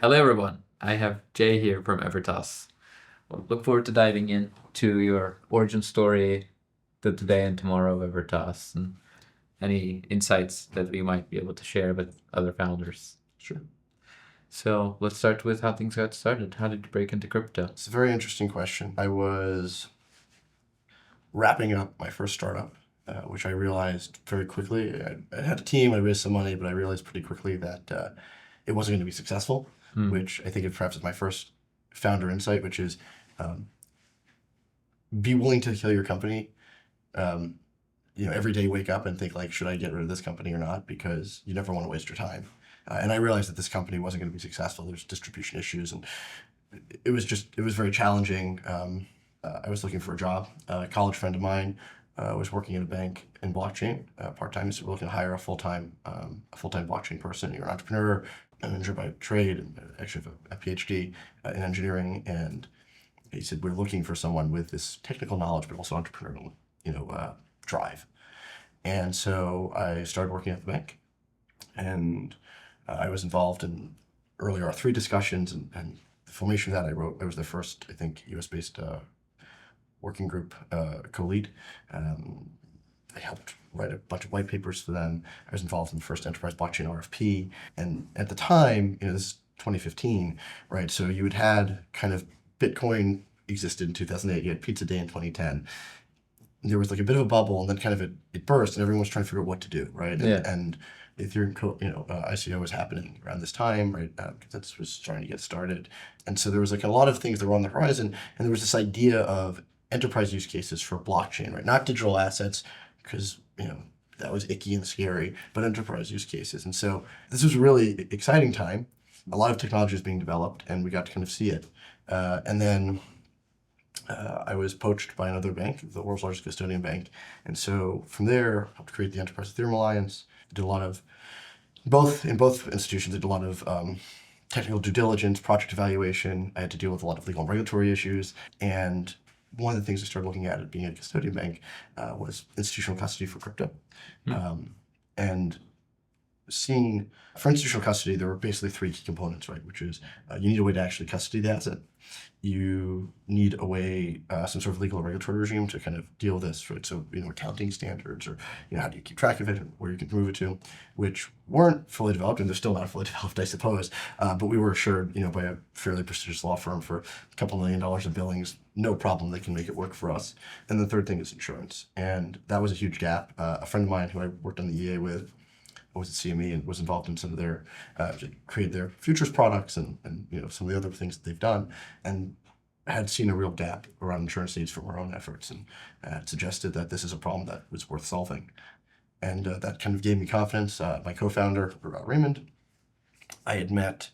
Hello, everyone. I have Jay here from Evertas. Well, look forward to diving into your origin story, the today and tomorrow of Evertas, and any insights that we might be able to share with other founders. Sure. So let's start with how things got started. How did you break into crypto? It's a very interesting question. I was wrapping up my first startup, which I realized very quickly. I had a team, I raised some money, but I realized pretty quickly that it wasn't going to be successful, which I think it perhaps is my first founder insight, which is be willing to kill your company. Every day wake up and think like, should I get rid of this company or not? Because you never want to waste your time. And I realized that this company wasn't going to be successful. There's distribution issues, and it was very challenging. I was looking for a job. A college friend of mine was working at a bank in blockchain part-time. So we're looking to hire a full-time blockchain person. You're an entrepreneur, an engineer by trade, and actually have a PhD in engineering. And he said, we're looking for someone with this technical knowledge, but also entrepreneurial, drive. And so I started working at the bank, and I was involved in early R3 discussions, and the formation of that I was the first, I think, US-based working group co-lead. I helped write a bunch of white papers for them. I was involved in the first enterprise blockchain RFP. And at the time, this is 2015, right? So you had kind of Bitcoin existed in 2008. You had Pizza Day in 2010. There was like a bit of a bubble, and then kind of it burst, and everyone was trying to figure out what to do, right? And Ethereum, ICO was happening around this time, right? That was starting to get started. And so there was like a lot of things that were on the horizon, and there was this idea of enterprise use cases for blockchain, right? Not digital assets, because, that was icky and scary, but enterprise use cases. And so this was a really exciting time. A lot of technology was being developed, and we got to kind of see it. And then I was poached by another bank, the world's largest custodian bank. And so from there, helped create the Enterprise Ethereum Alliance. Did a lot of, in both institutions, did a lot of technical due diligence, project evaluation. I had to deal with a lot of legal and regulatory issues. And one of the things I started looking at being a custodian bank was institutional custody for crypto. And seeing, for institutional custody, there were basically three key components, right? Which is you need a way to actually custody the asset. You need a way, some sort of legal or regulatory regime to kind of deal with this, right? So, accounting standards, or, how do you keep track of it and where you can move it to, which weren't fully developed, and they're still not fully developed, I suppose. But we were assured, by a fairly prestigious law firm for a couple $1 million of billings, no problem, they can make it work for us. And the third thing is insurance. And that was a huge gap. A friend of mine who I worked on the EA with, was at CME and was involved in some of their, create their futures products and some of the other things that they've done, and had seen a real gap around insurance needs from our own efforts, and had suggested that this is a problem that was worth solving. And that kind of gave me confidence. My co-founder, Raymond, I had met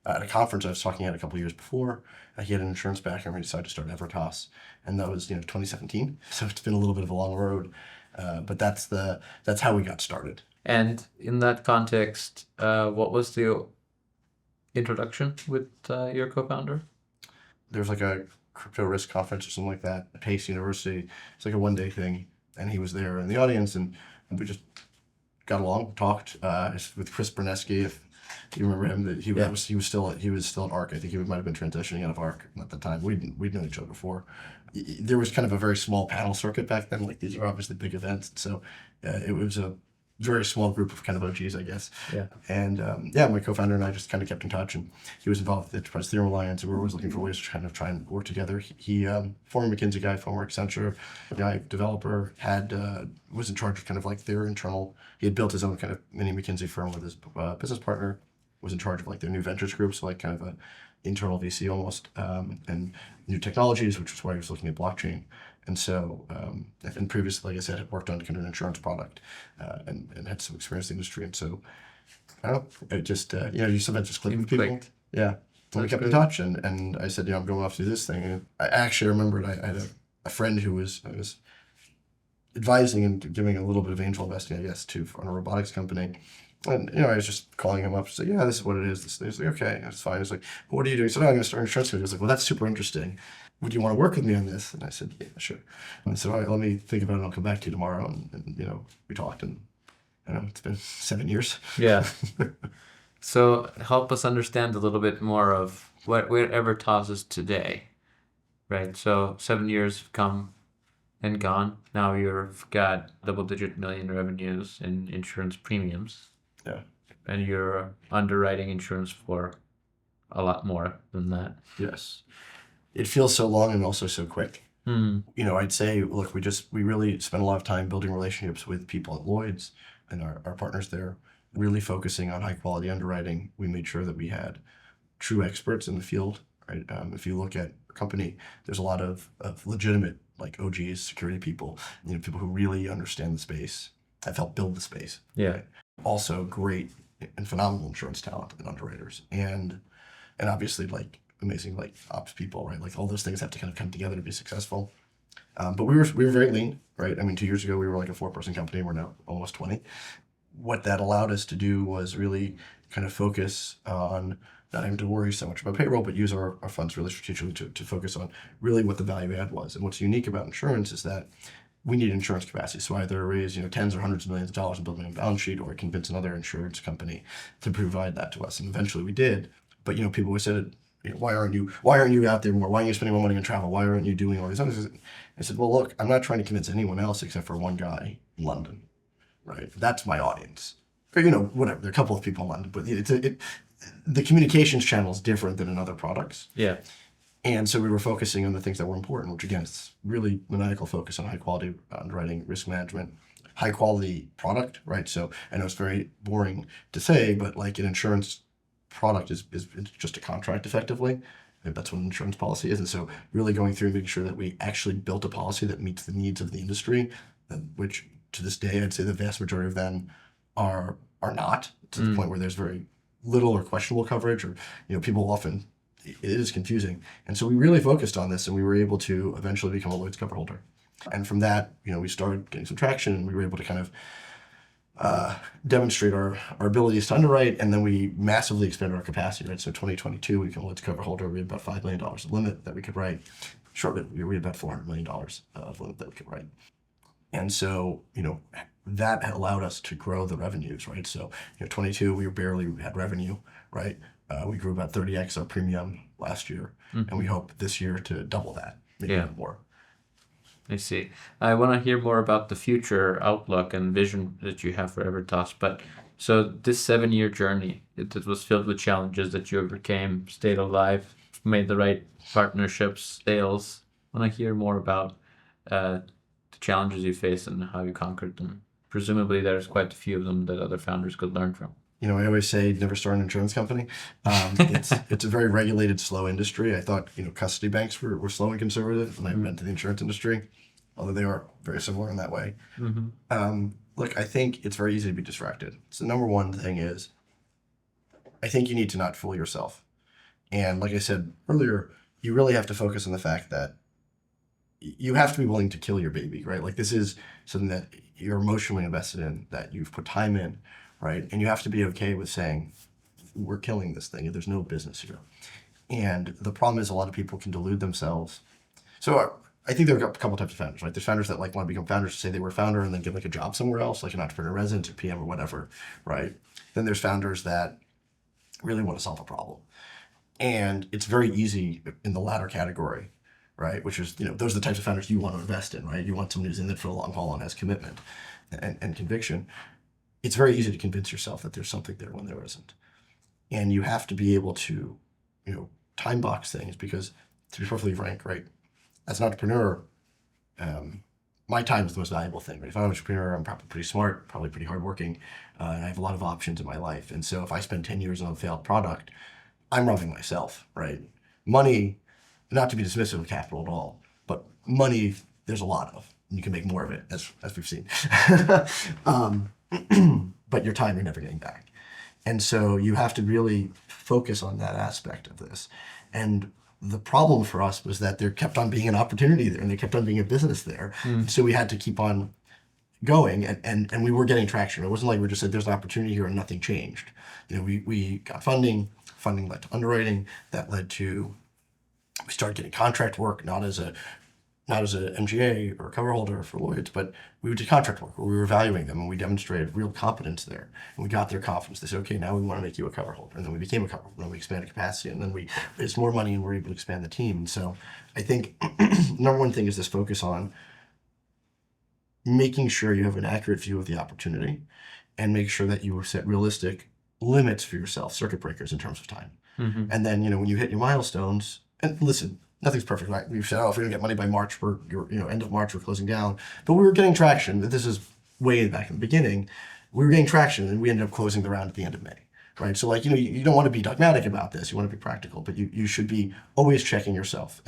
at a conference I was talking at a couple of years before. He had an insurance background. We decided to start Evertas, and that was 2017. So it's been a little bit of a long road, but that's how we got started. And in that context, what was the introduction with your co-founder? There's like a crypto risk conference or something like that at Pace University. It's like a one-day thing, and he was there in the audience, and we just got along, talked with Chris Berneski. If you remember him, that he was still at ARC. I think he might have been transitioning out of ARC at the time. We'd known each other before. There was kind of a very small panel circuit back then. Like, these are obviously big events, so it was a very small group of kind of OGs, I guess. Yeah. And my co-founder and I just kind of kept in touch, and he was involved with the Enterprise Ethereum Alliance, and we were always looking for ways to kind of try and work together. He former McKinsey guy, former Accenture guy, developer, was in charge of kind of like their internal, he had built his own kind of mini McKinsey firm with his business partner, was in charge of like their new ventures group, so like kind of a internal VC almost, and new technologies, which is why he was looking at blockchain. And so, and previously, like I said, had worked on kind of an insurance product, and had some experience in the industry. And so, I don't know, it just, you sometimes just click with people. Yeah. And we kept in touch, and I said, I'm going off to do this thing. And I actually remembered I had a friend who I was advising and giving a little bit of angel investing, I guess, on a robotics company. And, I was just calling him up and say, yeah, this is what it is. He's like, okay, that's fine. He's like, well, what are you doing? He said, I'm going to start an insurance company. I was like, well, that's super interesting. Would you want to work with me on this? And I said, yeah, sure. And I said, all right, let me think about it, and I'll come back to you tomorrow. And we talked, and it's been 7 years. Yeah. So help us understand a little bit more of where Evertas is today, right? So 7 years have come and gone. Now you've got double-digit million revenues in insurance premiums, Yeah. and you're underwriting insurance for a lot more than that. Yes. It feels so long and also so quick. I'd say, look, we really spent a lot of time building relationships with people at Lloyd's and our partners there, really focusing on high quality underwriting. We made sure that we had true experts in the field, right? If you look at a company, there's a lot of legitimate like OGs, security people, people who really understand the space, have helped build the space. Yeah. Right? Also great and phenomenal insurance talent and underwriters, and obviously like amazing like ops people, right? Like all those things have to kind of come together to be successful. But we were very lean, right? I mean, 2 years ago we were like a 4-person company. We're now almost 20. What that allowed us to do was really kind of focus on not having to worry so much about payroll, but use our funds really strategically to focus on really what the value add was. And what's unique about insurance is that we need insurance capacity. So either raise tens or hundreds of millions of dollars and build a balance sheet, or convince another insurance company to provide that to us. And eventually we did. But people always said, why aren't you out there more? Why aren't you spending more money on travel? Why aren't you doing all these things? I said, well, look, I'm not trying to convince anyone else except for one guy in London, right? That's my audience. Or, whatever. There are a couple of people in London, but the communications channel is different than in other products. Yeah. And so we were focusing on the things that were important, which again, is really maniacal focus on high quality underwriting, risk management, high quality product, right? So I know it's very boring to say, but like an insurance product is just a contract effectively. That's what an insurance policy is. And so really going through and making sure that we actually built a policy that meets the needs of the industry, which to this day, I'd say the vast majority of them are not, to the point where there's very little or questionable coverage, or people often, it is confusing. And so we really focused on this, and we were able to eventually become a Lloyd's cover holder. And from that, we started getting some traction, and we were able to kind of demonstrate our abilities to underwrite, and then we massively expanded our capacity, right? So 2022, we became a Lloyd's cover holder. We had about $5 million of limit that we could write. Shortly, we had about $400 million of limit that we could write. And so, that allowed us to grow the revenues, right? So, 22, we barely had revenue, right? We grew about 30x our premium last year, and we hope this year to double that, maybe even more. I see. I want to hear more about the future outlook and vision that you have for Evertas. But so this 7-year journey, it was filled with challenges that you overcame, stayed alive, made the right partnerships, sales. I want to hear more about the challenges you faced and how you conquered them. Presumably there's quite a few of them that other founders could learn from. I always say never start an insurance company. It's a very regulated, slow industry. I thought, custody banks were slow and conservative when I went to the insurance industry, although they are very similar in that way. Look, I think it's very easy to be distracted. So the number one thing is, I think you need to not fool yourself. And like I said earlier, you really have to focus on the fact that you have to be willing to kill your baby, right? Like this is something that you're emotionally invested in, that you've put time in, right? And you have to be okay with saying, we're killing this thing. There's no business here. And the problem is a lot of people can delude themselves. So I think there are a couple types of founders, right? There's founders that like want to become founders to say they were a founder and then get like a job somewhere else, like an entrepreneur resident or PM or whatever, right? Then there's founders that really want to solve a problem. And it's very easy in the latter category, right? Which is, those are the types of founders you want to invest in, right? You want someone who's in it for the long haul and has commitment and conviction. It's very easy to convince yourself that there's something there when there isn't. And you have to be able to, time box things, because to be perfectly frank, right, as an entrepreneur, my time is the most valuable thing, right? If I'm an entrepreneur, I'm probably pretty smart, probably pretty hardworking, and I have a lot of options in my life. And so if I spend 10 years on a failed product, I'm robbing myself, right? Money, not to be dismissive of capital at all, but money, there's a lot of, and you can make more of it, as we've seen. But your time you're never getting back. And so you have to really focus on that aspect of this. And the problem for us was that there kept on being an opportunity there, and there kept on being a business there. So we had to keep on going, and we were getting traction. It wasn't like we just said there's an opportunity here and nothing changed. We got funding led to underwriting, that led to, we started getting contract work, not as a not as an MGA or a cover holder for Lloyd's, but we did contract work where we were valuing them and we demonstrated real competence there. And we got their confidence. They said, okay, now we want to make you a cover holder. And then we became a cover holder and we expanded capacity and then we raised more money and we're able to expand the team. And so I think number one thing is this focus on making sure you have an accurate view of the opportunity and make sure that you set realistic limits for yourself, circuit breakers in terms of time. Mm-hmm. And then, when you hit your milestones, and listen, nothing's perfect, right? We've said, if we don't get money by March, end of March, we're closing down. But we were getting traction. This is way back in the beginning. We were getting traction and we ended up closing the round at the end of May, right? So you don't want to be dogmatic about this. You want to be practical, but you should be always checking yourself.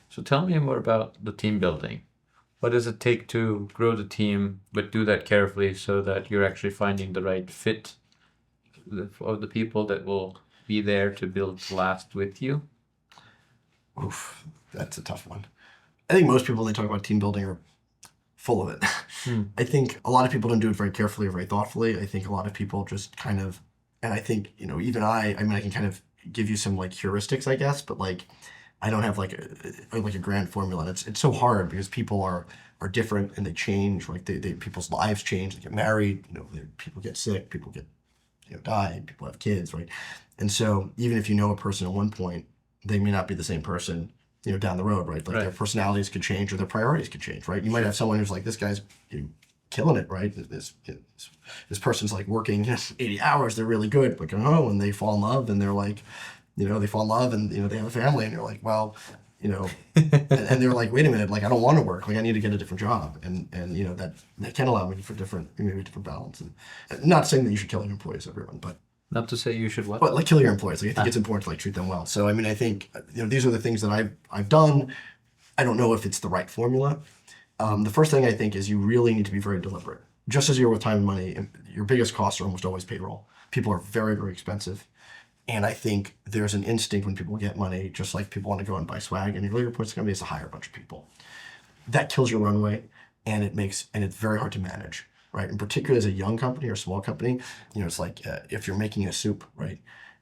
So tell me more about the team building. What does it take to grow the team, but do that carefully so that you're actually finding the right fit of the people that will be there to build last with you? Oof, that's a tough one. I think most people, when they talk about team building, are full of it. I think a lot of people don't do it very carefully or very thoughtfully. I think a lot of people just kind of, and I think, even I can kind of give you some heuristics, I guess, but I don't have a grand formula. And it's so hard because people are different and they change. People's lives change. They get married. People get sick. People get die. People have kids, right? And so even if you know a person at one point, they may not be the same person down the road, right? Their personalities could change or their priorities could change, right? You might have someone who's this guy's killing it, right? This person's working 80 hours. They're really good, but going home and they fall in love and they're they fall in love and they have a family and you're well, and they're wait a minute, I don't want to work, I need to get a different job, and that can allow me for different balance. And not saying that you should kill your employees, everyone, but not to say you should what? But kill your employees. I think it's important to treat them well. So I think these are the things that I've done. I don't know if it's the right formula. The first thing I think is you really need to be very deliberate. Just as you're with time and money, your biggest costs are almost always payroll. People are very, very expensive. And I think there's an instinct when people get money, just like people want to go and buy swag, and your point is to hire a bunch of people. That kills your runway, and it's very hard to manage, right? And particularly as a young company or small company, it's if you're making a soup, right?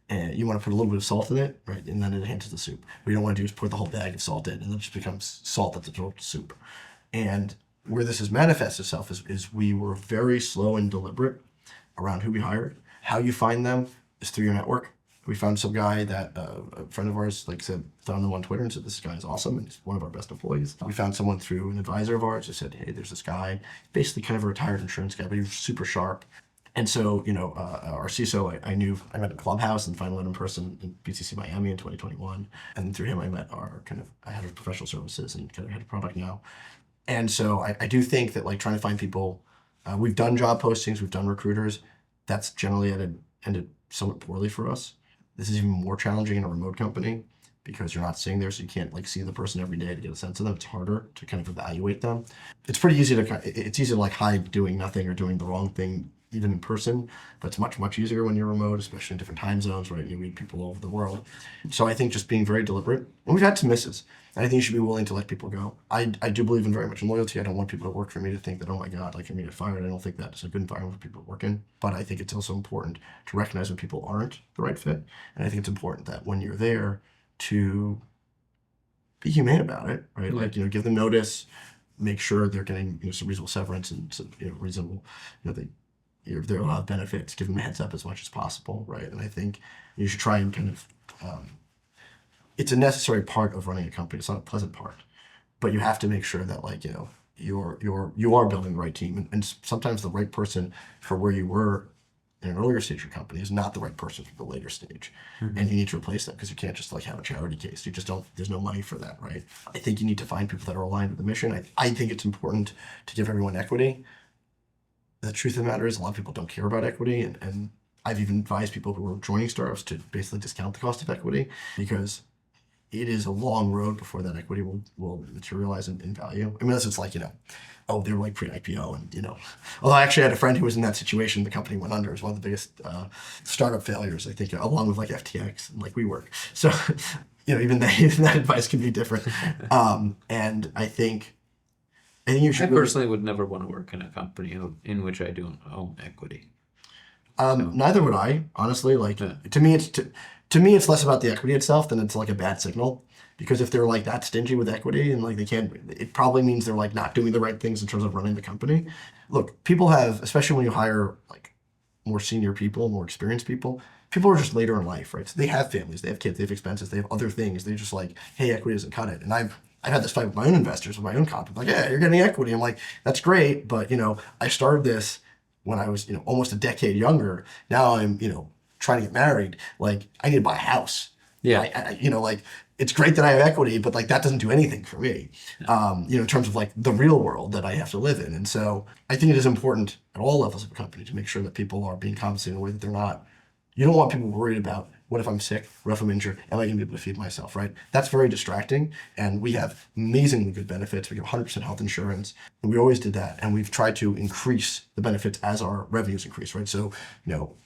And you want to put a little bit of salt in it, right? And then it enhances the soup. What you don't want to do is pour the whole bag of salt in, and then it just becomes salt that's absorbed to soup. And where this has manifested itself is we were very slow and deliberate around who we hired. How you find them is through your network. We found some guy that a friend of ours found him on Twitter and said, this guy is awesome and he's one of our best employees. We found someone through an advisor of ours who said, hey, there's this guy, basically kind of a retired insurance guy, but he was super sharp. And so, our CISO, I met at Clubhouse and finally met in person in BTC Miami in 2021. And through him, I met our head of professional services and kind of head of product now. And so I do think that trying to find people, we've done job postings, we've done recruiters. That's generally ended somewhat poorly for us. This is even more challenging in a remote company because you're not sitting there, so you can't see the person every day to get a sense of them. It's harder to kind of evaluate them. It's pretty easy to hide doing nothing or doing the wrong thing even in person, but it's much, much easier when you're remote, especially in different time zones, right? You meet people all over the world. So I think just being very deliberate, and we've had some misses. And I think you should be willing to let people go. I do believe very much in loyalty. I don't want people to work for me to think that, oh my God, I'm gonna get fired. I don't think that's a good environment for people to work in. But I think it's also important to recognize when people aren't the right fit. And I think it's important that when you're there to be humane about it, right? Yeah. Give them notice, make sure they're getting some reasonable severance and some reasonable, if they're allowed benefits, give them a heads up as much as possible, right? And I think you should try and kind of, it's a necessary part of running a company. It's not a pleasant part, but you have to make sure that you are building the right team. And sometimes the right person for where you were in an earlier stage of your company is not the right person for the later stage. Mm-hmm. And you need to replace that because you can't just have a charity case. You just don't, there's no money for that, right? I think you need to find people that are aligned with the mission. I think it's important to give everyone equity. The truth of the matter is a lot of people don't care about equity. And I've even advised people who are joining startups to basically discount the cost of equity because it is a long road before that equity will materialize in value. Unless it's oh, they were pre-IPO and, although I actually had a friend who was in that situation, the company went under. It was one of the biggest startup failures, I think, along with FTX and WeWork. So, even that advice can be different. And I think you should. I personally would never want to work in a company in which I don't own equity. Neither would I, honestly. To me, it's less about the equity itself than it's a bad signal. because if they're like that stingy with equity and like they can't, it probably means they're like not doing the right things in terms of running the company. Look, people have, especially when you hire like more senior people, more experienced people are just later in life, right? So they have families, they have kids, they have expenses, they have other things. They're just like, hey, equity doesn't cut it. And I've had this fight with my own investors, with my own comp. Like, yeah, you're getting equity. I'm like, that's great, but I started this when I was almost a decade younger. Now I'm trying to get married. Like, I need to buy a house. Yeah. Like, it's great that I have equity, but like that doesn't do anything for me, in terms of like the real world that I have to live in. And so I think it is important at all levels of a company to make sure that people are being compensated in a way that they're not. You don't want people worried about what if I'm sick, what if I'm injured, am I going to be able to feed myself, right? That's very distracting. And we have amazingly good benefits. We have 100% health insurance. And we always did that. And we've tried to increase the benefits as our revenues increase, right? So,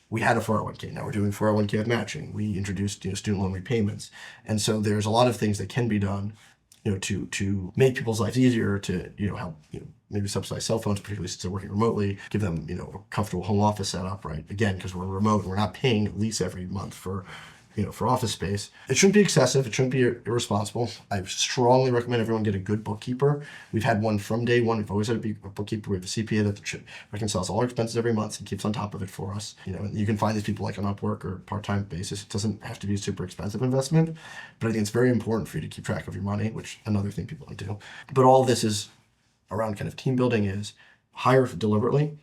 we had a 401k. Now we're doing 401k with matching. We introduced, student loan repayments. And so there's a lot of things that can be done, to make people's lives easier, to, help, maybe subsidize cell phones, particularly since they're working remotely, give them, a comfortable home office setup, right? Again, because we're remote and we're not paying a lease every month for office space. It shouldn't be excessive. It shouldn't be irresponsible. I strongly recommend everyone get a good bookkeeper. We've had one from day one. We've always had a bookkeeper. We have a CPA that reconciles all our expenses every month and keeps on top of it for us. You can find these people like on Upwork or part-time basis. It doesn't have to be a super expensive investment, but I think it's very important for you to keep track of your money, which another thing people don't do. But all this is around kind of team building is hire deliberately.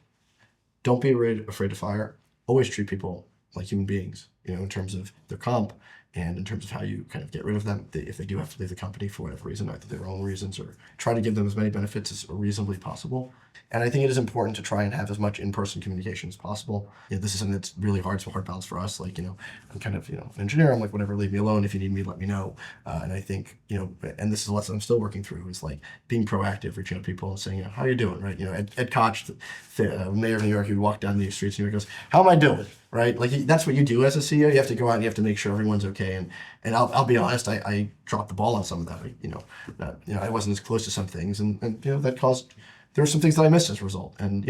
Don't be afraid to fire. Always treat people like human beings, in terms of their comp and in terms of how you kind of get rid of them if they do have to leave the company for whatever reason, either their own reasons, or try to give them as many benefits as reasonably possible. And I think it is important to try and have as much in-person communication as possible. This is something that's really hard. It's a hard balance for us. Like, I'm kind of, an engineer. I'm like, whatever, leave me alone. If you need me, let me know. And I think, and this is a lesson I'm still working through, is like being proactive, reaching out to people and saying, how you doing, right? Ed Koch, the mayor of New York, he would walk down the streets and he goes, how am I doing, right? Like, that's what you do as a CEO. You have to go out and you have to make sure everyone's okay. And I'll be honest, I dropped the ball on some of that. I wasn't as close to some things, and that caused. There were some things that I missed as a result, and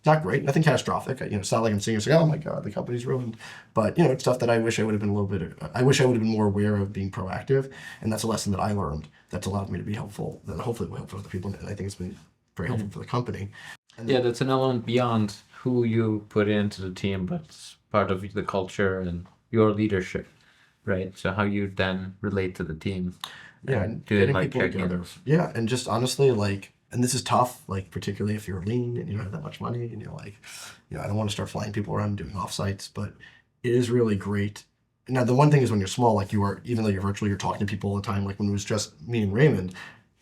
not great, nothing catastrophic. It's not like I'm sitting here saying, "Oh my God, the company's ruined," but it's stuff that I wish I would have been I wish I would have been more aware of being proactive, and that's a lesson that I learned that's allowed me to be helpful. That hopefully will help other people, and I think it's been very helpful for the company. Yeah, that's an element beyond who you put into the team, but it's part of the culture and your leadership, right? So how you then relate to the team. Yeah, and getting people together. Yeah, and just honestly, like. And this is tough, like particularly if you're lean and you don't have that much money and you're like, I don't want to start flying people around doing offsites, but it is really great. Now, the one thing is when you're small, like you are, even though you're virtual, you're talking to people all the time. Like when it was just me and Raymond,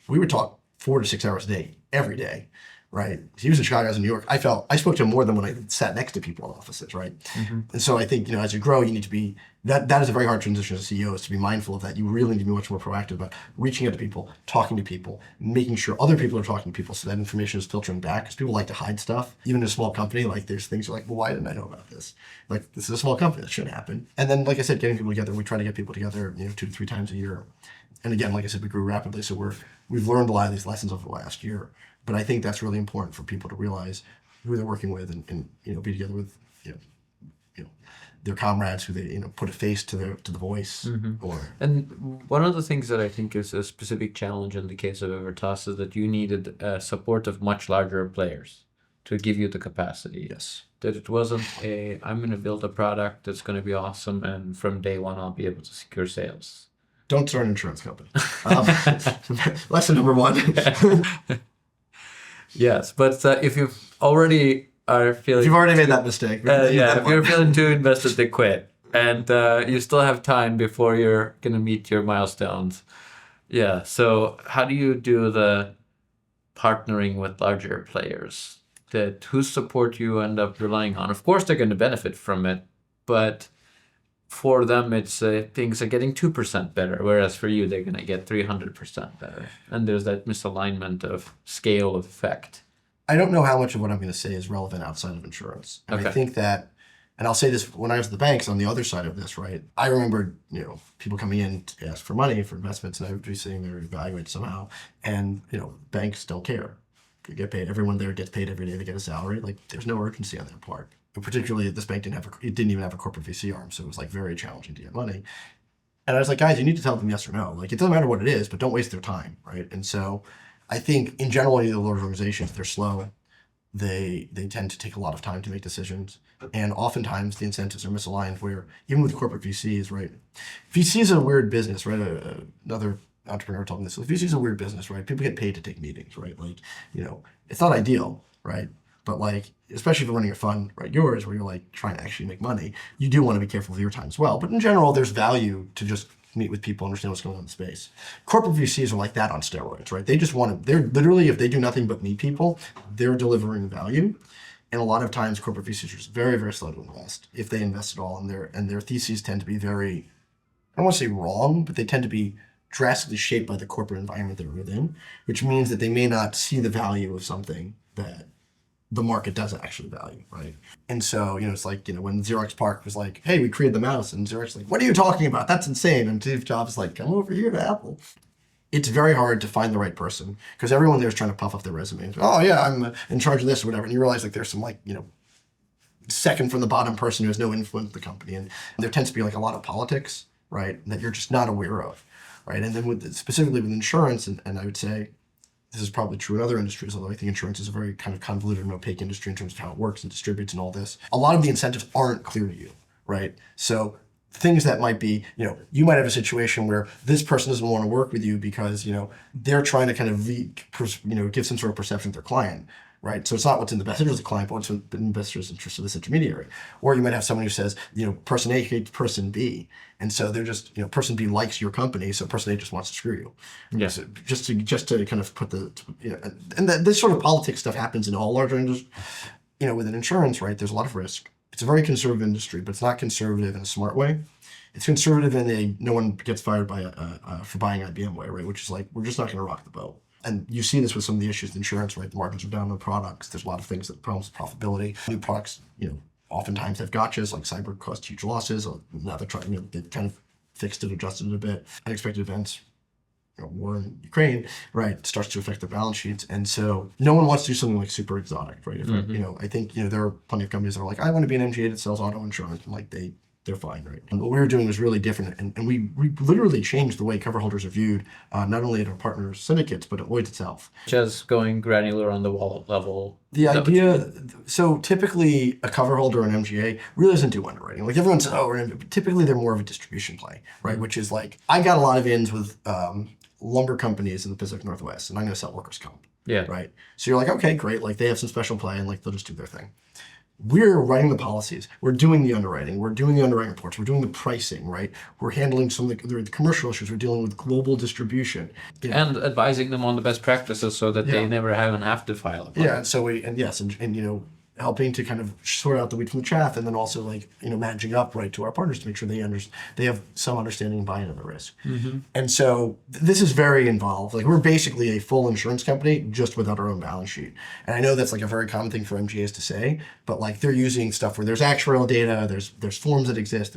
we would talk 4 to 6 hours a day, every day, right? He was in Chicago, I was in New York. I spoke to him more than when I sat next to people in offices, right? Mm-hmm. And so I think, as you grow, you need to be, that is a very hard transition as a CEO, is to be mindful of that. You really need to be much more proactive about reaching out to people, talking to people, making sure other people are talking to people so that information is filtering back, because people like to hide stuff. Even in a small company, like there's things you're like, well, why didn't I know about this? Like, this is a small company, that shouldn't happen. And then, like I said, getting people together, we try to get people together, 2 to 3 times a year. And again, like I said, we grew rapidly, so we've learned a lot of these lessons over the last year. But I think that's really important for people to realize who they're working with and be together with their comrades who they put a face to the voice. Mm-hmm. And one of the things that I think is a specific challenge in the case of Evertas is that you needed support of much larger players to give you the capacity. Yes. That it wasn't I'm going to build a product that's going to be awesome and from day one I'll be able to secure sales. Don't start an insurance company. Lesson number 1. Yes, but if you've already are feeling... If you've already made that mistake. If you're feeling too invested, they quit. And you still have time before you're going to meet your milestones. Yeah, so how do you do the partnering with larger players? Whose support you end up relying on? Of course, they're going to benefit from it, but for them, it's things are getting 2% better, whereas for you, they're going to get 300% better. And there's that misalignment of scale of effect. I don't know how much of what I'm going to say is relevant outside of insurance. And I think that, and I'll say this, when I was at the banks on the other side of this, right? I remember, people coming in to ask for money for investments, and I would be sitting there evaluated somehow. And, banks don't care. You get paid. Everyone there gets paid every day. They get a salary. Like, there's no urgency on their part. Particularly, this bank didn't even have a corporate VC arm, so it was like very challenging to get money. And I was like, guys, you need to tell them yes or no. Like, it doesn't matter what it is, but don't waste their time, right? And so I think in general, the large organizations, they're slow. They tend to take a lot of time to make decisions. And oftentimes the incentives are misaligned where even with corporate VCs, right? VC is a weird business, right? Another entrepreneur told me this. VC is a weird business, right? People get paid to take meetings, right? Like, it's not ideal, right? But like, especially if you're running a fund, right, yours, where you're like trying to actually make money, you do want to be careful with your time as well. But in general, there's value to just meet with people, understand what's going on in the space. Corporate VCs are like that on steroids, right? They just want to, they're literally, if they do nothing but meet people, they're delivering value. And a lot of times corporate VCs are just very, very slow to invest, if they invest at all. And their theses tend to be very, I don't want to say wrong, but they tend to be drastically shaped by the corporate environment they're within, which means that they may not see the value of something that the market doesn't actually value, right? And so, it's like, when Xerox PARC was like, hey, we created the mouse, and Xerox like, what are you talking about? That's insane. And Steve Jobs is like, come over here to Apple. It's very hard to find the right person because everyone there is trying to puff up their resume. Oh yeah, I'm in charge of this or whatever. And you realize like there's some like, second from the bottom person who has no influence in the company. And there tends to be like a lot of politics, right? That you're just not aware of, right? And then specifically with insurance, and I would say, this is probably true in other industries, although I think insurance is a very kind of convoluted and opaque industry in terms of how it works and distributes and all this. A lot of the incentives aren't clear to you, right? So things that might be, you might have a situation where this person doesn't want to work with you because, they're trying to kind of, give some sort of perception to their client, right? So it's not what's in the best interest of the client, but what's in the investor's interest of this intermediary. Or you might have someone who says, person A hates person B. And so they're just, person B likes your company, so person A just wants to screw you. Yeah. So just to kind of put this sort of politics stuff happens in all larger industries. Within insurance, right, there's a lot of risk. It's a very conservative industry, but it's not conservative in a smart way. It's conservative in a no one gets fired by for buying IBM way, right? Which is like, we're just not going to rock the boat. And you see this with some of the issues in insurance, right? The margins are down on the products. There's a lot of things that problems with profitability. New products, oftentimes have gotchas, like cyber cost huge losses. Or now they're trying, they kind of fixed it, adjusted it a bit. Unexpected events, war in Ukraine, right, starts to affect their balance sheets. And so no one wants to do something like super exotic, right? If, I think, there are plenty of companies that are like, I want to be an MGA that sells auto insurance. And like they're fine, right? And what we were doing was really different. And we literally changed the way cover holders are viewed, not only at our partners' syndicates, but at Lloyd itself. Just going granular on the wallet level. The idea, so typically a cover holder or an MGA really doesn't do underwriting. Like everyone says, typically they're more of a distribution play, right? Which is like, I got a lot of ins with lumber companies in the Pacific Northwest, and I'm going to sell workers' comp. Yeah. Right. So you're like, okay, great. Like they have some special play and like they'll just do their thing. We're writing the policies. We're doing the underwriting. We're doing the underwriting reports. We're doing the pricing, right? We're handling some of the commercial issues. We're dealing with global distribution. And advising them on the best practices so that they never have to file a claim. Yeah. And so and helping to kind of sort out the wheat from the chaff, and then also like, managing up right to our partners to make sure they have some understanding and buy-in of the risk. And so this is very involved. Like we're basically a full insurance company just without our own balance sheet. And I know that's like a very common thing for MGAs to say, but like they're using stuff where there's actuarial data, there's forms that exist,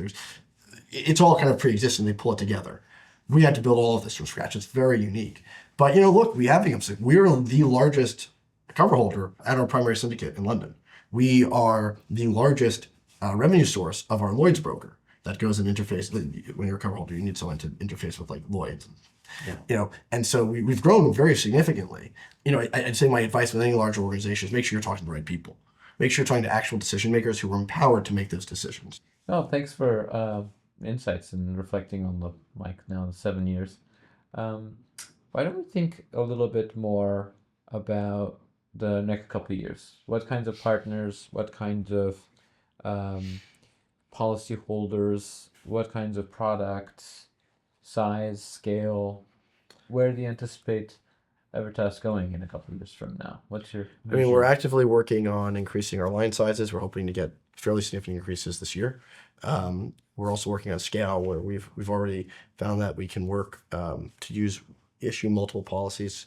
it's all kind of pre-existing, they pull it together. We had to build all of this from scratch. It's very unique. But look, we have we're the largest cover holder at our primary syndicate in London. We are the largest revenue source of our Lloyd's broker that goes and interface. When you're a cover holder, you need someone to interface with like Lloyd's. Yeah. And so we've grown very significantly. I'd say my advice with any large organization is make sure you're talking to the right people. Make sure you're talking to actual decision makers who are empowered to make those decisions. Oh, thanks for insights and reflecting on the 7 years. Why don't we think a little bit more about the next couple of years? What kinds of partners, what kinds of policy holders, what kinds of products, size, scale, where do you anticipate Evertas going in a couple of years from now? What's your vision? We're actively working on increasing our line sizes. We're hoping to get fairly significant increases this year. We're also working on scale, where we've already found that we can work to issue multiple policies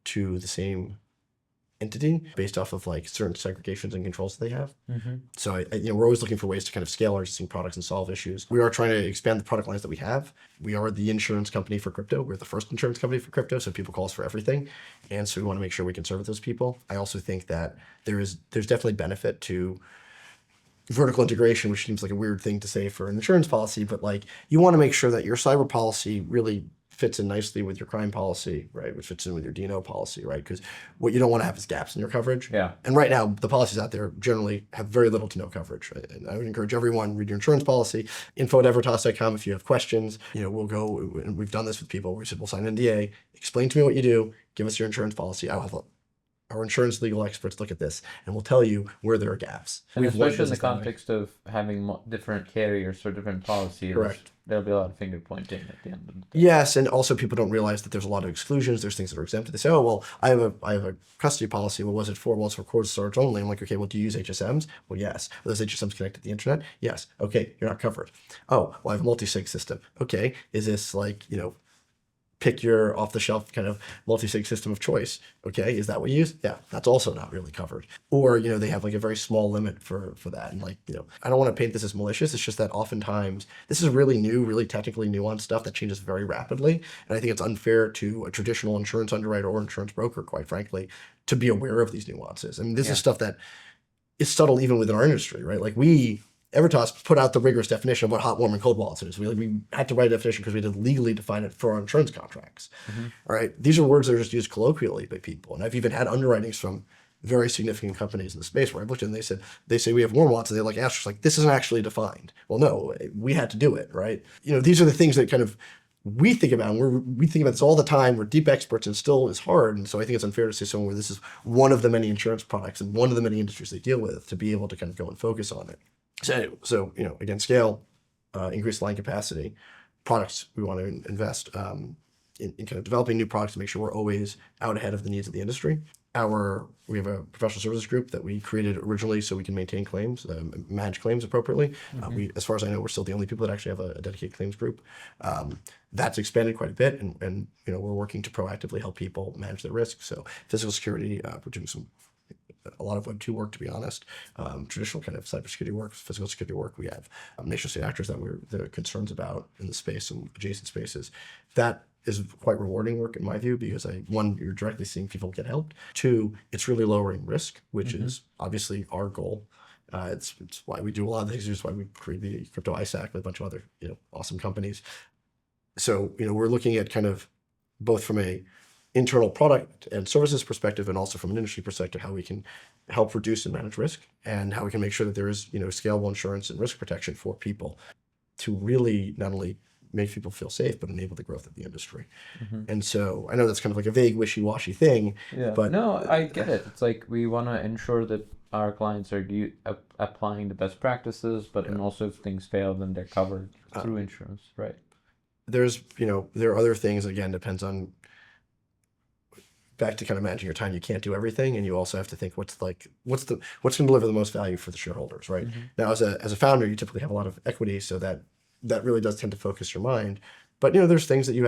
to the same entity based off of like certain segregations and controls that they have. So we're always looking for ways to kind of scale our existing products and solve issues. We are trying to expand the product lines that we have. We are the insurance company for crypto. We're the first insurance company for crypto, so people call us for everything. And so we want to make sure we can serve those people. I also think that there's definitely benefit to vertical integration, which seems like a weird thing to say for an insurance policy, but like you want to make sure that your cyber policy really fits in nicely with your crime policy, right? Which fits in with your D&O policy, right? Because what you don't want to have is gaps in your coverage. Yeah. And right now, the policies out there generally have very little to no coverage. Right? And I would encourage everyone, read your insurance policy, info@evertas.com if you have questions. We'll go, and we've done this with people. We said, we'll sign an NDA, explain to me what you do, give us your insurance policy. I'll have our insurance legal experts look at this, and we'll tell you where there are gaps. And We've especially in the context of having different carriers for different policies, Correct. There'll be a lot of finger pointing at the end of the day. Yes, and also people don't realize that there's a lot of exclusions. There's things that are exempted. They say, oh, well, I have a custody policy. What was it for? Well, it's for cold storage only. I'm like, okay, well, do you use HSMs? Well, yes. Are those HSMs connected to the internet? Yes. Okay, you're not covered. Oh, well, I have a multi-sig system. Okay, is this like, pick your off-the-shelf kind of multi-sig system of choice. Okay, is that what you use? Yeah, that's also not really covered. Or, they have like a very small limit for that. And I don't want to paint this as malicious. It's just that oftentimes this is really new, really technically nuanced stuff that changes very rapidly. And I think it's unfair to a traditional insurance underwriter or insurance broker, quite frankly, to be aware of these nuances. I mean, this is stuff that is subtle even within our industry, right? Like Evertas put out the rigorous definition of what hot, warm, and cold wallets is. We had to write a definition because we had to legally define it for our insurance contracts. All right. These are words that are just used colloquially by people. And I've even had underwritings from very significant companies in the space where I've looked at and they say we have warm wallets, and they're like, asterisks, like, this isn't actually defined. Well, no, we had to do it, right? These are the things that kind of we think about, and we think about this all the time. We're deep experts, and still it's hard. And so I think it's unfair to say somewhere this is one of the many insurance products and one of the many industries they deal with to be able to kind of go and focus on it. So again, scale, increase line capacity, products we want to invest in kind of developing new products to make sure we're always out ahead of the needs of the industry. We have a professional services group that we created originally so we can maintain claims, manage claims appropriately. As far as I know, we're still the only people that actually have a dedicated claims group. That's expanded quite a bit, and we're working to proactively help people manage their risk. So physical security, we're doing a lot of Web 2 work, to be honest. Traditional kind of cybersecurity work, physical security work. We have nation state actors that there are concerns about in the space and adjacent spaces. That is quite rewarding work in my view, because one, you're directly seeing people get helped. Two, it's really lowering risk, which is obviously our goal. It's why we do a lot of things. It's why we create the crypto ISAC with a bunch of other awesome companies. So we're looking at kind of both from a internal product and services perspective, and also from an industry perspective, how we can help reduce and manage risk, and how we can make sure that there is scalable insurance and risk protection for people to really not only make people feel safe, but enable the growth of the industry. And so I know that's kind of like a vague, wishy-washy thing. Yeah, but no, I get it. It's like we want to ensure that our clients are applying the best practices, but and also if things fail, then they're covered through insurance, right? There are other things, again, depends on back to kind of managing your time. You can't do everything, and you also have to think what's going to deliver the most value for the shareholders, right? Now, as a founder, you typically have a lot of equity, so that really does tend to focus your mind. But there's things that you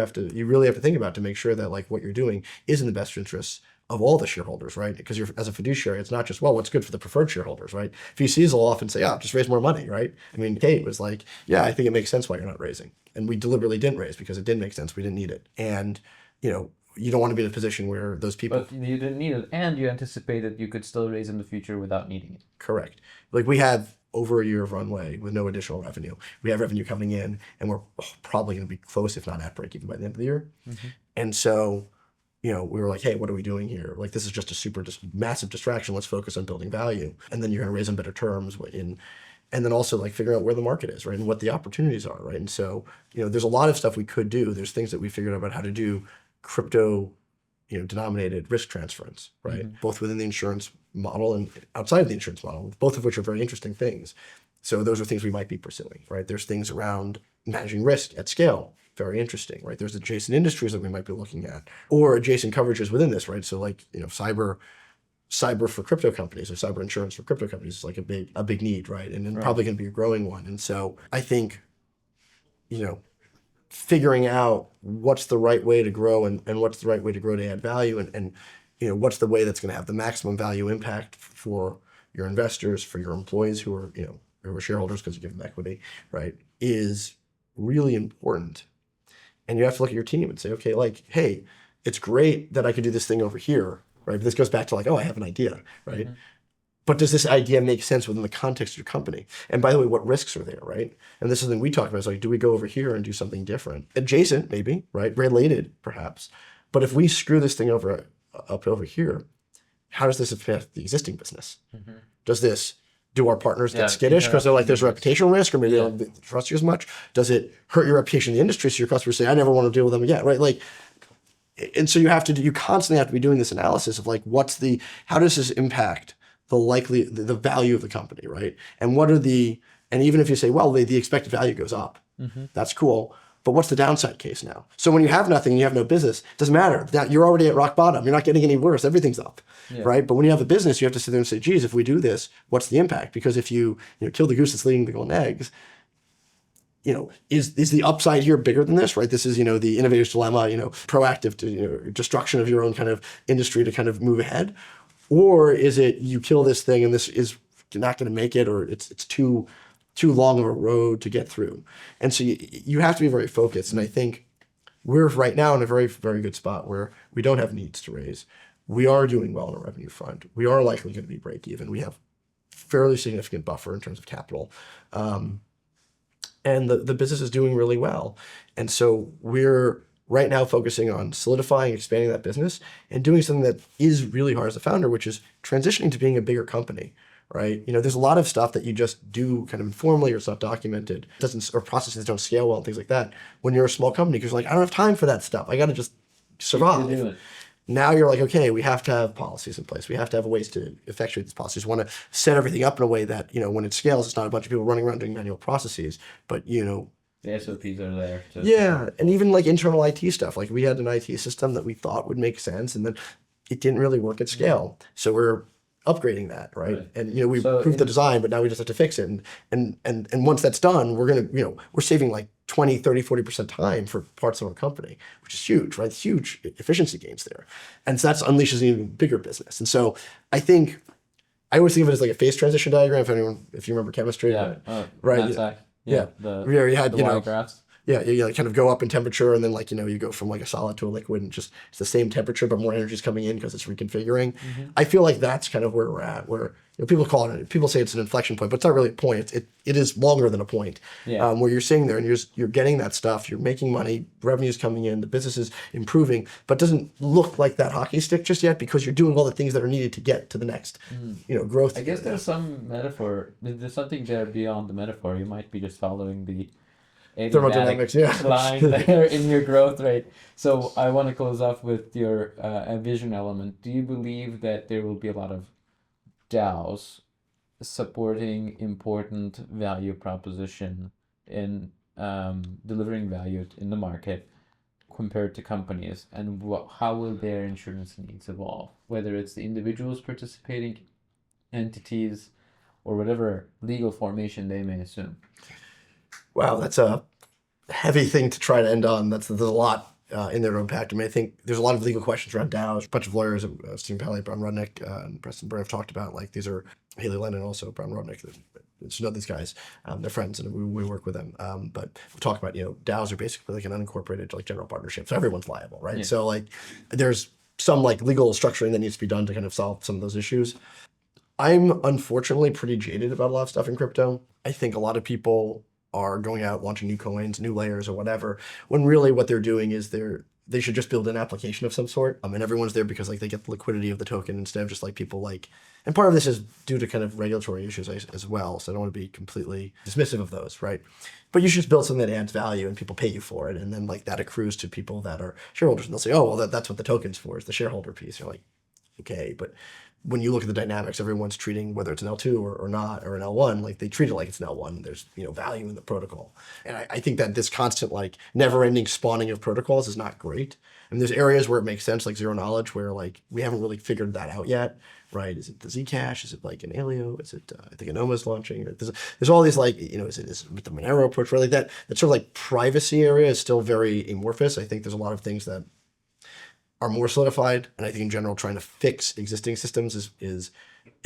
really have to think about to make sure that like what you're doing is in the best interests of all the shareholders, right? Because as a fiduciary, it's not just, well, what's good for the preferred shareholders, right? VCs will often say, just raise more money, right? I mean, Kate was like, yeah, I think it makes sense why you're not raising. And we deliberately didn't raise because it didn't make sense. We didn't need it. And, you don't want to be in a position where those people... But you didn't need it, and you anticipated you could still raise in the future without needing it. Correct. Like we have over a year of runway with no additional revenue. We have revenue coming in, and we're probably going to be close, if not at break even by the end of the year. And so, we were like, hey, what are we doing here? Like, this is just a massive distraction. Let's focus on building value. And then you're going to raise on better terms and then also like figuring out where the market is, right? And what the opportunities are, right? And so, there's a lot of stuff we could do. There's things that we figured out about how to do crypto, denominated risk transference, right? Both within the insurance model and outside of the insurance model, both of which are very interesting things. So those are things we might be pursuing, right? There's things around managing risk at scale, very interesting, right? There's adjacent industries that we might be looking at, or adjacent coverages within this, right? So like, cyber for crypto companies or cyber insurance for crypto companies is like a big need, right? And then probably going to be a growing one. And so I think, figuring out what's the right way to grow and what's the right way to grow to add value and what's the way that's going to have the maximum value impact for your investors, for your employees who are shareholders because you give them equity, right, is really important. And you have to look at your team and say, okay, like, hey, it's great that I could do this thing over here, right? But this goes back to like, oh, I have an idea, right? but does this idea make sense within the context of your company? And by the way, what risks are there, right? And this is something we talked about. It's like, do we go over here and do something different? Adjacent, maybe, right? Related, perhaps. But if we screw this thing up over here, how does this affect the existing business? Do our partners get skittish because they're like, there's a reputational risk, or maybe they don't trust you as much? Does it hurt your reputation in the industry so your customers say, I never want to deal with them again, right? Like, and so you constantly have to be doing this analysis of like, how does this impact the value of the company, right? And and even if you say, well, the expected value goes up, that's cool. But what's the downside case now? So when you have nothing and you have no business, it doesn't matter. You're already at rock bottom. You're not getting any worse. Everything's up, right? But when you have a business, you have to sit there and say, geez, if we do this, what's the impact? Because if you kill the goose that's laying the golden eggs, is the upside here bigger than this, right? This is, the innovator's dilemma, proactive destruction of your own kind of industry to kind of move ahead. Or is it you kill this thing and this is not going to make it, or it's too long of a road to get through. And so you have to be very focused. And I think we're right now in a very, very good spot where we don't have needs to raise. We are doing well on a revenue front. We are likely going to be break even. We have fairly significant buffer in terms of capital. And the business is doing really well. And so we're right now focusing on solidifying, expanding that business, and doing something that is really hard as a founder, which is transitioning to being a bigger company. Right? There's a lot of stuff that you just do kind of informally or it's not documented, or processes don't scale well and things like that. When you're a small company, because you're like, I don't have time for that stuff. I got to just survive. Now you're like, okay, we have to have policies in place. We have to have ways to effectuate these policies. We want to set everything up in a way that, when it scales, it's not a bunch of people running around doing manual processes, but, the SOPs are there. And even like internal IT stuff. Like we had an IT system that we thought would make sense, and then it didn't really work at scale. So we're upgrading that, right? And we proved the design, but now we just have to fix it. And once that's done, we're saving like 20, 30, 40% time for parts of our company, which is huge, right? Huge efficiency gains there. And so that unleashes an even bigger business. And so I always think of it as like a phase transition diagram, if you remember chemistry. Right? Yeah. Where you had, Y graphs. Yeah, you kind of go up in temperature, and then you go from like a solid to a liquid, and it's the same temperature, but more energy is coming in because it's reconfiguring. I feel like that's kind of where we're at, where people say it's an inflection point, but it's not really a point. It is longer than a point. Where you're sitting there and you're getting that stuff, you're making money, revenue's coming in, the business is improving, but doesn't look like that hockey stick just yet because you're doing all the things that are needed to get to the next, growth. I guess there's some metaphor. There's something there beyond the metaphor. You might be just following the thermodynamics line there in your growth rate. So I want to close off with your vision element. Do you believe that there will be a lot of DAOs supporting important value proposition in delivering value in the market compared to companies, and how will their insurance needs evolve, whether it's the individuals participating entities or whatever legal formation they may assume? Wow, that's a heavy thing to try to end on. There's a lot in there to unpack. I mean, I think there's a lot of legal questions around DAOs. A bunch of lawyers, Stephen Palley, Brown Rudnick, and Preston Byrne have talked about, like, these are Haley Lennon, also Brown Rudnick. You know these guys, they're friends, and we work with them. But we talk about, DAOs are basically like an unincorporated like general partnership, so everyone's liable, right? Yeah. So like, there's some like legal structuring that needs to be done to kind of solve some of those issues. I'm unfortunately pretty jaded about a lot of stuff in crypto. I think a lot of people are going out launching new coins, new layers or whatever, when really what they're doing is they should just build an application of some sort. And everyone's there because like they get the liquidity of the token instead of just like people like, and part of this is due to kind of regulatory issues as well. So I don't want to be completely dismissive of those, right? But you should just build something that adds value and people pay you for it. And then like that accrues to people that are shareholders, and they'll say, oh, well, that's what the token's for, is the shareholder piece. You're like, okay, but when you look at the dynamics, everyone's treating, whether it's an L2 or not, or an L1, like they treat it like it's an L1. There's value in the protocol. And I think that this constant like never-ending spawning of protocols is not great. And there's areas where it makes sense, like zero knowledge, where like we haven't really figured that out yet, right? Is it the Zcash? Is it like an Alio? Is it, I think Anoma's launching? Or there's all these like, is it with the Monero approach, where like that sort of like privacy area is still very amorphous. I think there's a lot of things that are more solidified, and I think in general trying to fix existing systems is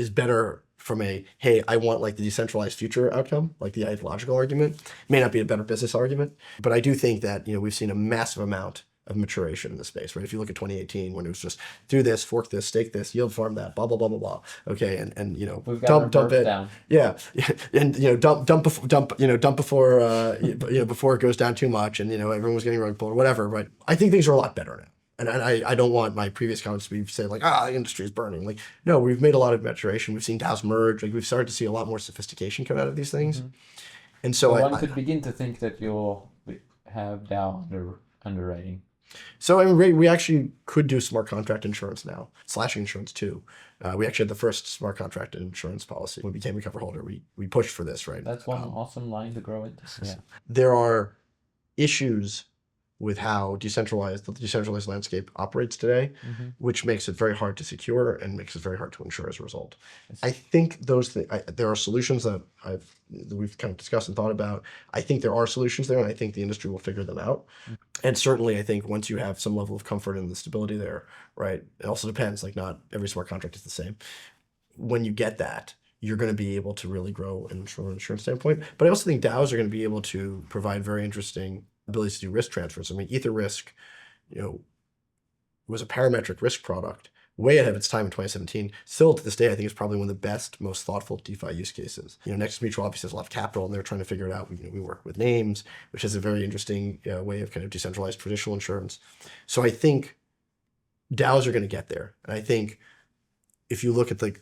better from hey, I want like the decentralized future outcome, like the ideological argument. May not be a better business argument, but I do think that we've seen a massive amount of maturation in the space, right? If you look at 2018, when it was just do this, fork this, stake this, yield farm that, blah blah blah blah blah. Okay, and we've got dump it down. Yeah, and dump before it goes down too much, and everyone was getting rug pulled or whatever. But I think things are a lot better now. And I don't want my previous comments to be saying like, the industry is burning. Like, no, we've made a lot of maturation. We've seen DAOs merge. Like, we've started to see a lot more sophistication come out of these things. And so one could begin to think that you'll have DAO underwriting. So I mean, we actually could do smart contract insurance now, slashing insurance too. We actually had the first smart contract insurance policy. When we became a cover holder, we pushed for this, right? That's one awesome line to grow into. Yeah. There are issues with how the decentralized landscape operates today, which makes it very hard to secure and makes it very hard to insure as a result. I think there are solutions that we've kind of discussed and thought about. I think there are solutions there, and I think the industry will figure them out. And certainly, I think once you have some level of comfort in the stability there, right? It also depends. Like, not every smart contract is the same. When you get that, you're going to be able to really grow from an insurance standpoint. But I also think DAOs are going to be able to provide very interesting abilities to do risk transfers. I mean, Ether Risk, was a parametric risk product way ahead of its time in 2017. Still to this day, I think it's probably one of the best, most thoughtful DeFi use cases. Nexus Mutual obviously has a lot of capital, and they're trying to figure it out. We work with Names, which is a very interesting way of kind of decentralized traditional insurance. So I think DAOs are going to get there. And I think if you look at the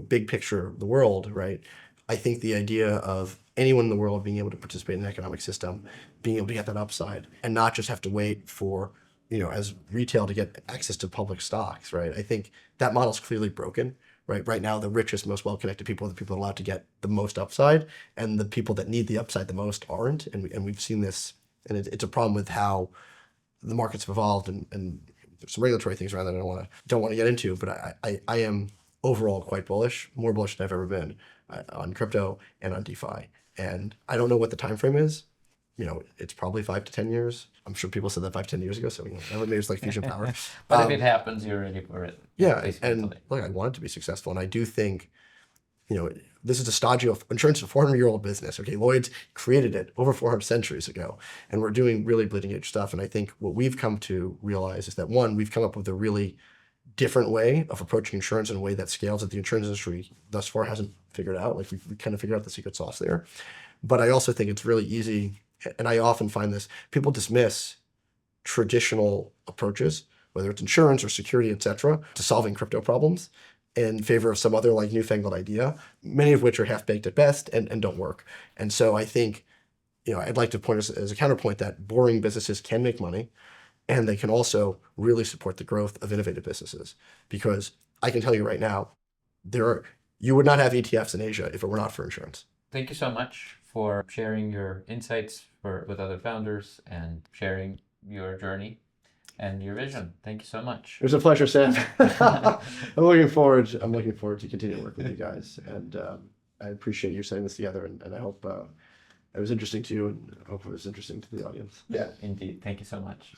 big picture of the world, right? I think the idea of anyone in the world being able to participate in an economic system, being able to get that upside, and not just have to wait for, as retail to get access to public stocks, right? I think that model's clearly broken, right? Right now, the richest, most well-connected people are the people allowed to get the most upside, and the people that need the upside the most aren't. And we've seen this, and it's a problem with how the markets have evolved, and there's some regulatory things around that I don't want to get into, but I am overall quite bullish, more bullish than I've ever been on crypto and on DeFi. And I don't know what the time frame is. It's probably 5 to 10 years. I'm sure people said that 5 to 10 years ago. So maybe it's like fusion power. But if it happens, you're ready for it. Yeah, and look, I want it to be successful, and I do think, this is a stodgy insurance, a 400-year-old business. Okay, Lloyd's created it over 400 centuries ago, and we're doing really bleeding edge stuff. And I think what we've come to realize is that, one, we've come up with a really different way of approaching insurance in a way that scales that the insurance industry thus far hasn't figured out. Like, we kind of figured out the secret sauce there. But I also think it's really easy, and I often find this, people dismiss traditional approaches, whether it's insurance or security, et cetera, to solving crypto problems in favor of some other like newfangled idea, many of which are half-baked at best and don't work. And so I think, I'd like to point as a counterpoint that boring businesses can make money, and they can also really support the growth of innovative businesses. Because I can tell you right now, you would not have ETFs in Asia if it were not for insurance. Thank you so much for sharing your insights with other founders and sharing your journey and your vision. Thank you so much. It was a pleasure, Sam. I'm looking forward to continuing to work with you guys. And I appreciate you setting this together. And I hope it was interesting to you, and I hope it was interesting to the audience. Yeah, indeed. Thank you so much.